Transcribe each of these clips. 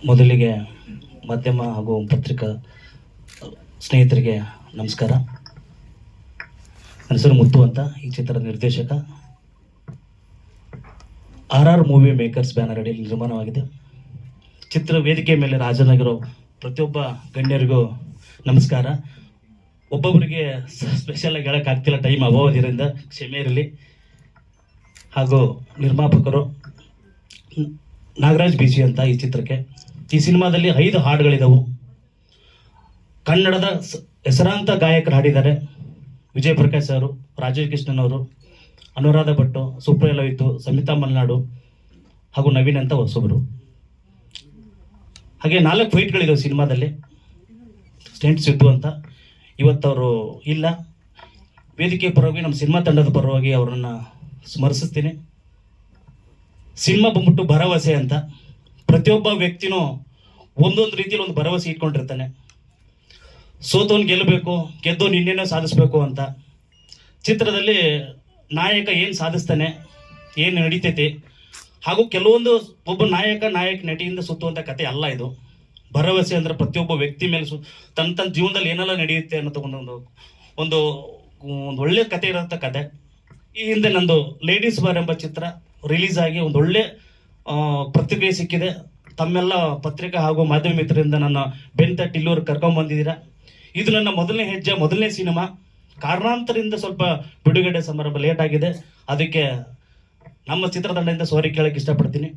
ಮೊದಲಿಗೆ ಮಾಧ್ಯಮ ಹಾಗೂ ಪತ್ರಿಕಾ ಸ್ನೇಹಿತರಿಗೆ ನಮಸ್ಕಾರ. ನನ್ನ ಹೆಸರು ಮುತ್ತು ಅಂತ. ಈ ಚಿತ್ರದ ನಿರ್ದೇಶಕ. RR ಮೂವಿ ಮೇಕರ್ಸ್ ಬ್ಯಾನರ್ ಅಡಿಯಲ್ಲಿ ನಿರ್ಮಾಣವಾಗಿದೆ. ಚಿತ್ರ ವೇದಿಕೆ ಮೇಲೆ ಹಾಜರಾಗಿರೋ ಪ್ರತಿಯೊಬ್ಬ ಗಣ್ಯರಿಗೂ ನಮಸ್ಕಾರ. ಒಬ್ಬೊಬ್ಬರಿಗೆ ಸ್ಪೆಷಲ್ ಆಗಿ ಹೇಳೋಕ್ಕಾಗ್ತಿಲ್ಲ, ಟೈಮ್ ಅಭಾವದಿಂದ ಕ್ಷಮೆ ಇರಲಿ. ಹಾಗೂ ನಿರ್ಮಾಪಕರು ನಾಗರಾಜ್ ಬಿಸಿ ಅಂತ ಈ ಚಿತ್ರಕ್ಕೆ. ಈ ಸಿನಿಮಾದಲ್ಲಿ 5 ಹಾಡುಗಳಿದವು. ಕನ್ನಡದ ಹೆಸರಾಂತ ಗಾಯಕರು ಹಾಡಿದ್ದಾರೆ. ವಿಜಯ್ ಪ್ರಕಾಶ್ ಅವರು, ರಾಜೇಶ್ ಕೃಷ್ಣನ್ ಅವರು, ಅನುರಾಧ ಭಟ್ಟು, ಸುಪ್ರಿಯ ಲವಿತು, ಸಮಿತಾ ಮಲ್ನಾಡು ಹಾಗೂ ನವೀನ್ ಅಂತ ಹೊಸಬರು. ಹಾಗೆ 4 ಫೈಟ್ಗಳಿದಾವೆ ಸಿನಿಮಾದಲ್ಲಿ. ಸ್ಟೆಂಟ್ ಸಿದ್ದು ಅಂತ ಇವತ್ತವರು ಇಲ್ಲ. ವೇದಿಕೆ ಪರವಾಗಿ ನಮ್ಮ ಸಿನಿಮಾ ತಂಡದ ಪರವಾಗಿ ಅವರನ್ನು ಸ್ಮರಿಸ್ತೀನಿ. ಸಿನಿಮಾ ಬಂದ್ಬಿಟ್ಟು ಭರವಸೆ ಅಂತ. ಪ್ರತಿಯೊಬ್ಬ ವ್ಯಕ್ತಿನೂ ಒಂದೊಂದು ರೀತಿಯಲ್ಲಿ ಒಂದು ಭರವಸೆ ಇಟ್ಕೊಂಡಿರ್ತಾನೆ. ಸೋತವನು ಗೆಲ್ಲಬೇಕು, ಗೆದ್ದವನು ಇನ್ನೇನೋ ಸಾಧಿಸ್ಬೇಕು ಅಂತ. ಚಿತ್ರದಲ್ಲಿ ನಾಯಕ ಏನು ಸಾಧಿಸ್ತಾನೆ, ಏನು ನಡೀತೈತಿ, ಹಾಗೂ ಕೆಲವೊಂದು ಒಬ್ಬ ನಾಯಕ ನಟಿಯಿಂದ ಸುತ್ತುವಂಥ ಕತೆ ಅಲ್ಲ ಇದು. ಭರವಸೆ ಅಂದರೆ ಪ್ರತಿಯೊಬ್ಬ ವ್ಯಕ್ತಿ ಮೇಲೆ ತನ್ನ ಜೀವನದಲ್ಲಿ ಏನೆಲ್ಲ ನಡೆಯುತ್ತೆ ಅನ್ನೋ ಒಂದು ಒಳ್ಳೆ ಕತೆ ಇರೋಂಥ ಕತೆ. ಈ ಹಿಂದೆ ನಂದು ಲೇಡೀಸ್ ಬಾರ್ ಎಂಬ ಚಿತ್ರ ರಿಲೀಸ್ ಆಗಿ ಒಂದು ಒಳ್ಳೆ ಪ್ರತಿಕ್ರಿಯೆ ಸಿಕ್ಕಿದೆ. ತಮ್ಮೆಲ್ಲ ಪತ್ರಿಕಾ ಹಾಗೂ ಮಾಧ್ಯಮ ಮಿತ್ರರಿಂದ ನನ್ನ ಬೆನ್ತಟ್ಟಿ ಇಲ್ಲೂರು ಕರ್ಕೊಂಡ್ಬಂದಿದ್ದೀರಾ. ಇದು ನನ್ನ ಮೊದಲನೇ ಹೆಜ್ಜೆ, ಮೊದಲನೇ ಸಿನಿಮಾ. ಕಾರಣಾಂತರದಿಂದ ಸ್ವಲ್ಪ ಬಿಡುಗಡೆ ಸಮಾರಂಭ ಲೇಟ್ ಆಗಿದೆ. ಅದಕ್ಕೆ ನಮ್ಮ ಚಿತ್ರತಂಡದಿಂದ ಸಾರಿ ಕೇಳಕ್ಕೆ ಇಷ್ಟಪಡ್ತೀನಿ.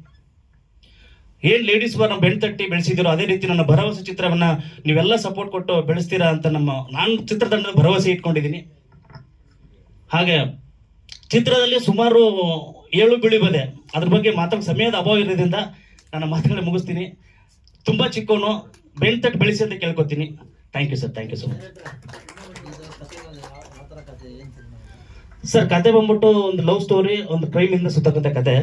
ಏನು ಲೇಡೀಸ್ ಬಾರ್ ನಮ್ಮ ಬೆನ್ತಟ್ಟಿ ಬೆಳೆಸಿದಿರೋ ಅದೇ ರೀತಿ ನನ್ನ ಭರವಸೆ ಚಿತ್ರವನ್ನ ನೀವೆಲ್ಲ ಸಪೋರ್ಟ್ ಕೊಟ್ಟು ಬೆಳೆಸ್ತೀರಾ ಅಂತ ನಾನು ಚಿತ್ರತಂಡದ ಭರವಸೆ ಇಟ್ಕೊಂಡಿದ್ದೀನಿ. ಹಾಗೆ ಚಿತ್ರದಲ್ಲಿ ಸುಮಾರು 7 ಬೀಳಿಬದೆ. ಅದ್ರ ಬಗ್ಗೆ ಮಾತಾಡೋ ಸಮಯದ ಅಭಾವ ಇರೋದ್ರಿಂದ ನನ್ನ ಮಾತುಗಳನ್ನ ಮುಗಿಸ್ತೀನಿ. ತುಂಬ ಚಿಕ್ಕವನು, ಬೆನ್ತಟ್ಟು ಬೆಳೆಸಿ ಅಂತ ಕೇಳ್ಕೊತೀನಿ. Thank you sir, thank you so much. Sir, ಕತೆ ಬಂದ್ಬಿಟ್ಟು ಒಂದು ಲವ್ ಸ್ಟೋರಿ, ಒಂದು ಕ್ರೈಮ್ ಇಂದ ಸುತ್ತಕ್ಕಂಥ ಕತೆ.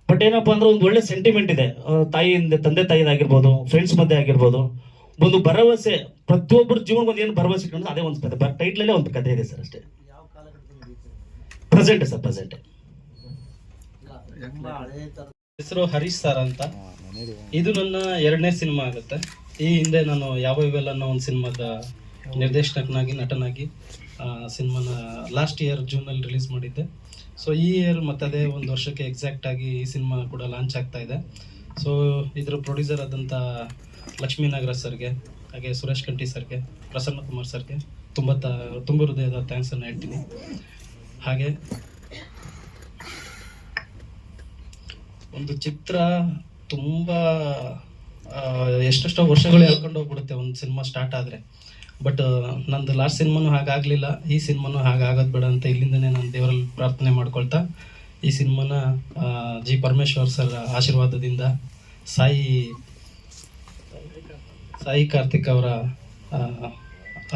ಬಟ್ ಏನಪ್ಪಾ ಅಂದ್ರೆ ಒಂದು ಒಳ್ಳೆ ಸೆಂಟಿಮೆಂಟ್ ಇದೆ. ತಂದೆ ತಾಯಿದಾಗಿರ್ಬೋದು, ಫ್ರೆಂಡ್ಸ್ ಮಧ್ಯೆ ಆಗಿರ್ಬೋದು, ಒಂದು ಭರವಸೆ. ಪ್ರತಿಯೊಬ್ಬರ ಜೀವನ ಒಂದು ಏನು ಭರವಸೆ ಇಟ್ಕೊಂಡು ಅದೇ ಒಂದು ಕತೆ. ಟೈಟ್ಲಲ್ಲೇ ಒಂದು ಕತೆ ಇದೆ ಸರ್, ಅಷ್ಟೇ. Present sir, present. ಹೆಸರು ಹರೀಶ್ ಸರ್ ಅಂತ. ಇದು ನನ್ನ 2ನೇ ಸಿನಿಮಾ ಆಗುತ್ತೆ. ಈ ಹಿಂದೆ ನಾನು ಯಾವ ಇವೆಲ್ಲ ಅನ್ನೋ ಒಂದು ಸಿನಿಮಾದ ನಿರ್ದೇಶಕನಾಗಿ, ನಟನಾಗಿ ಸಿನಿಮಾನ ಲಾಸ್ಟ್ ಇಯರ್ ಜೂನಲ್ಲಿ ರಿಲೀಸ್ ಮಾಡಿದ್ದೆ. ಸೊ ಈ ಇಯರ್ ಮತ್ತದೇ 1 ವರ್ಷಕ್ಕೆ ಎಕ್ಸಾಕ್ಟ್ ಆಗಿ ಈ ಸಿನಿಮಾ ಕೂಡ ಲಾಂಚ್ ಆಗ್ತಾ ಇದೆ. ಸೊ ಇದರ ಪ್ರೊಡ್ಯೂಸರ್ ಆದಂಥ ಲಕ್ಷ್ಮೀ ನಾಗರಾಜ್ ಸರ್ಗೆ, ಹಾಗೆ ಸುರೇಶ್ ಕಂಠಿ ಸರ್ಗೆ, ಪ್ರಸನ್ನ ಕುಮಾರ್ ಸರ್ಗೆ ತುಂಬ ಹೃದಯದ ಥ್ಯಾಂಕ್ಸನ್ನು ಹೇಳ್ತೀನಿ. ಹಾಗೆ ಒಂದು ಚಿತ್ರ ತುಂಬ ಎಷ್ಟೆಷ್ಟೋ ವರ್ಷಗಳು ಹೇಳ್ಕೊಂಡು ಹೋಗ್ಬಿಡುತ್ತೆ ಒಂದು ಸಿನಿಮಾ ಸ್ಟಾರ್ಟ್ ಆದರೆ. ಬಟ್ ನಂದು ಲಾಸ್ಟ್ ಸಿನಿಮಾನು ಹಾಗಾಗಲಿಲ್ಲ, ಈ ಸಿನಿಮಾನು ಹಾಗಾಗೋದು ಬೇಡ ಅಂತ ಇಲ್ಲಿಂದನೇ ನಾನು ದೇವರಲ್ಲಿ ಪ್ರಾರ್ಥನೆ ಮಾಡ್ಕೊಳ್ತಾ ಈ ಸಿನಿಮಾನ ಜಿ ಪರಮೇಶ್ವರ್ ಸರ್ ಆಶೀರ್ವಾದದಿಂದ, ಸಾಯಿ ಕಾರ್ತಿಕ್ ಅವರ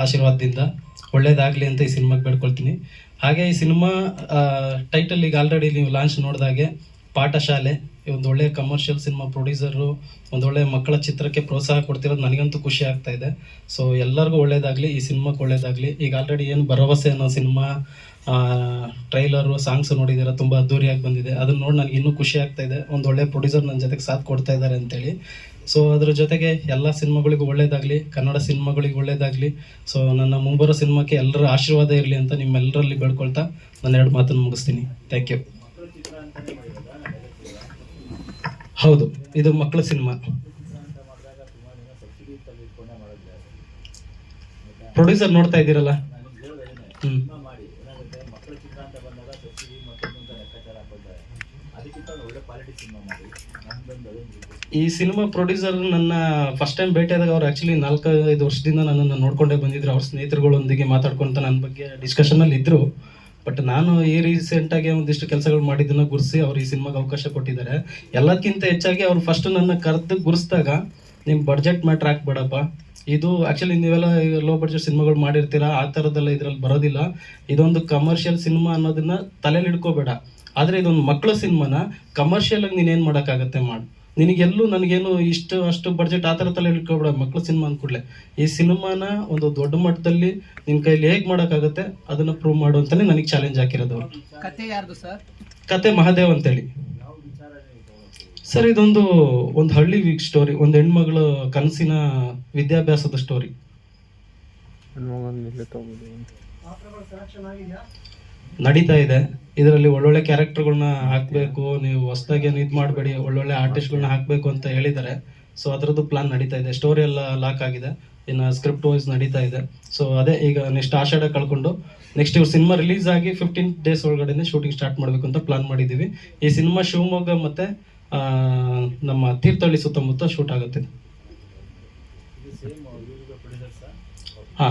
ಆಶೀರ್ವಾದದಿಂದ ಒಳ್ಳೇದಾಗಲಿ ಅಂತ ಈ ಸಿನಿಮಾಗೆ ಬೇಡ್ಕೊಳ್ತೀನಿ. ಹಾಗೆ ಈ ಸಿನಿಮಾ ಟೈಟಲ್ ಈಗ ಆಲ್ರೆಡಿ ನೀವು ಲಾಂಚ್ ನೋಡಿದಾಗೆ ಪಾಠಶಾಲೆ, ಒಂದು ಒಳ್ಳೆ ಕಮರ್ಷಿಯಲ್ ಸಿನಿಮಾ ಪ್ರೊಡ್ಯೂಸರು, ಒಂದು ಒಳ್ಳೆ ಮಕ್ಕಳ ಚಿತ್ರಕ್ಕೆ ಪ್ರೋತ್ಸಾಹ ಕೊಡ್ತಿರೋದು ನನಗಂತೂ ಖುಷಿ ಆಗ್ತಾ ಇದೆ. ಸೊ ಎಲ್ಲರಿಗೂ ಒಳ್ಳೇದಾಗಲಿ, ಈ ಸಿನಿಮಾಕ್ಕೆ ಒಳ್ಳೇದಾಗಲಿ. ಈಗ ಆಲ್ರೆಡಿ ಏನು ಭರವಸೆ ಅನ್ನೋ ಸಿನಿಮಾ ಟ್ರೈಲರು, ಸಾಂಗ್ಸ್ ನೋಡಿದ್ದೀರಾ, ತುಂಬ ಅದ್ದೂರಿಯಾಗಿ ಬಂದಿದೆ. ಅದನ್ನ ನೋಡಿ ನನಗೆ ಇನ್ನೂ ಖುಷಿ ಆಗ್ತಾ ಇದೆ. ಒಂದು ಒಳ್ಳೆ ಪ್ರೊಡ್ಯೂಸರ್ ನನ್ನ ಜೊತೆಗೆ ಸಾಥ್ ಕೊಡ್ತಾ ಇದ್ದಾರೆ ಅಂತೇಳಿ. ಸೊ ಅದ್ರ ಜೊತೆಗೆ ಎಲ್ಲ ಸಿನಿಮಾಗಳಿಗೂ ಒಳ್ಳೇದಾಗಲಿ, ಕನ್ನಡ ಸಿನಿಮಾಗಳಿಗೆ ಒಳ್ಳೇದಾಗಲಿ. ಸೊ ನನ್ನ ಮುಂಬರೋ ಸಿನಿಮಾಕ್ಕೆ ಎಲ್ಲರ ಆಶೀರ್ವಾದ ಇರಲಿ ಅಂತ ನಿಮ್ಮೆಲ್ಲರಲ್ಲಿ ಬೇಡ್ಕೊಳ್ತಾ ನಾನು 2 ಮಾತನ್ನು ಮುಗಿಸ್ತೀನಿ. Thank you. ಹೌದು, ಇದು ಮಕ್ಕಳ ಸಿನಿಮಾ. ಪ್ರೊಡ್ಯೂಸರ್ ನೋಡ್ತಾ ಇದ್ದೀರಲ್ಲ. ಈ ಸಿನಿಮಾ ಪ್ರೊಡ್ಯೂಸರ್ ನನ್ನ ಫಸ್ಟ್ ಟೈಮ್ ಭೇಟಿಯಾದಾಗ ಅವ್ರು ಆಕ್ಚುಲಿ 4-5 ವರ್ಷದಿಂದ ನನ್ನನ್ನು ನೋಡ್ಕೊಂಡೇ ಬಂದಿದ್ರು. ಅವ್ರ ಸ್ನೇಹಿತರುಗಳೊಂದಿಗೆ ಮಾತಾಡ್ಕೊಂತ ನನ್ನ ಬಗ್ಗೆ ಡಿಸ್ಕಷನಲ್ಲಿ ಇದ್ರು. ಬಟ್ ನಾನು ಈ ರೀಸೆಂಟಾಗಿ ಒಂದಿಷ್ಟು ಕೆಲಸಗಳು ಮಾಡಿದ್ದನ್ನು ಗುರುಸಿ ಅವ್ರು ಈ ಸಿನಿಮಾಗೆ ಅವಕಾಶ ಕೊಟ್ಟಿದ್ದಾರೆ. ಎಲ್ಲಕ್ಕಿಂತ ಹೆಚ್ಚಾಗಿ ಅವ್ರು ಫಸ್ಟ್ ನನ್ನ ಕರೆದು ಗುರುಸಿದಾಗ, ನಿಮ್ಮ ಬಡ್ಜೆಟ್ ಮ್ಯಾಟ್ರ್ ಹಾಕ್ಬೇಡಪ್ಪ, ಇದು ಆ್ಯಕ್ಚುಲಿ ನೀವೆಲ್ಲ ಲೋ ಬಡ್ಜೆಟ್ ಸಿನಿಮಾಗಳು ಮಾಡಿರ್ತೀರ, ಆ ಥರದ್ದೆಲ್ಲ ಇದರಲ್ಲಿ ಬರೋದಿಲ್ಲ. ಇದೊಂದು ಕಮರ್ಷಿಯಲ್ ಸಿನಿಮಾ ಅನ್ನೋದನ್ನ ತಲೆಯಲ್ಲಿ ಇಟ್ಕೋಬೇಡ. ಆದರೆ ಇದೊಂದು ಮಕ್ಕಳ ಸಿನಿಮಾನ ಕಮರ್ಷಿಯಲ್ ಆಗಿ ನೀನೇನು ಮಾಡೋಕ್ಕಾಗತ್ತೆ ಮಾಡು. ನಿನಗೆಲ್ಲೂ ನನಗೇನು ಅಷ್ಟು ಬಡ್ಜೆಟ್ ಆ ಥರ ತಲೆ ಇಟ್ಕೊಬೇಡ. ಮಕ್ಕಳ ಸಿನಿಮಾ ಅಂದ್ಕೂಡಲೇ ಈ ಸಿನಿಮಾನ ಒಂದು ದೊಡ್ಡ ಮಟ್ಟದಲ್ಲಿ ನಿನ್ನ ಕೈಲಿ ಹೇಗೆ ಮಾಡೋಕ್ಕಾಗತ್ತೆ ಅದನ್ನು ಪ್ರೂವ್ ಮಾಡು ಅಂತಲೇ ನನಗೆ ಚಾಲೆಂಜ್ ಹಾಕಿರೋದು. ಕತೆ ಯಾರ್ದು ಸರ್? ಕತೆ ಮಹಾದೇವ್ ಅಂತೇಳಿ. ಸರ್ ಇದೊಂದು ಹಳ್ಳಿ ವೀಕ್ ಸ್ಟೋರಿ, ಒಂದು ಹೆಣ್ಮಗಳ ಕನಸಿನ ವಿದ್ಯಾಭ್ಯಾಸದ ಸ್ಟೋರಿ. ನಡೀತಾ ಇದೆ. ಇದರಲ್ಲಿ ಒಳ್ಳೊಳ್ಳೆ ಕ್ಯಾರೆಕ್ಟರ್ಗಳನ್ನ ಹಾಕಬೇಕು, ನೀವು ಹೊಸದಾಗಿ ಏನು ಇದು ಮಾಡಬೇಡಿ, ಒಳ್ಳೊಳ್ಳೆ ಆರ್ಟಿಸ್ಟ್ಗಳನ್ನ ಹಾಕಬೇಕು ಅಂತ ಹೇಳಿದ್ದಾರೆ. ಸೊ ಅದರದ್ದು ಪ್ಲಾನ್ ನಡೀತಾ ಇದೆ. ಸ್ಟೋರಿ ಎಲ್ಲ ಲಾಕ್ ಆಗಿದೆ, ಇನ್ನು ಸ್ಕ್ರಿಪ್ಟ್ ವೈಸ್ ನಡೀತಾ ಇದೆ. ಸೊ ಅದೇ ಈಗ ನೆಕ್ಸ್ಟ್ ಆಷಾಢ ಕಳ್ಕೊಂಡು ನೆಕ್ಸ್ಟ್ ಇವ್ರು ಸಿನಿಮಾ ರಿಲೀಸ್ ಆಗಿ 15 ಡೇಸ್ ಒಳಗಡೆ ಶೂಟಿಂಗ್ ಸ್ಟಾರ್ಟ್ ಮಾಡಬೇಕು ಅಂತ ಪ್ಲಾನ್ ಮಾಡಿದ್ದೀವಿ. ಈ ಸಿನಿಮಾ ಶಿವಮೊಗ್ಗ ಮತ್ತೆ ನಮ್ಮ ತೀರ್ಥಹಳ್ಳಿ ಸುತ್ತಮುತ್ತ ಶೂಟ್ ಆಗುತ್ತೆ. ಹಾ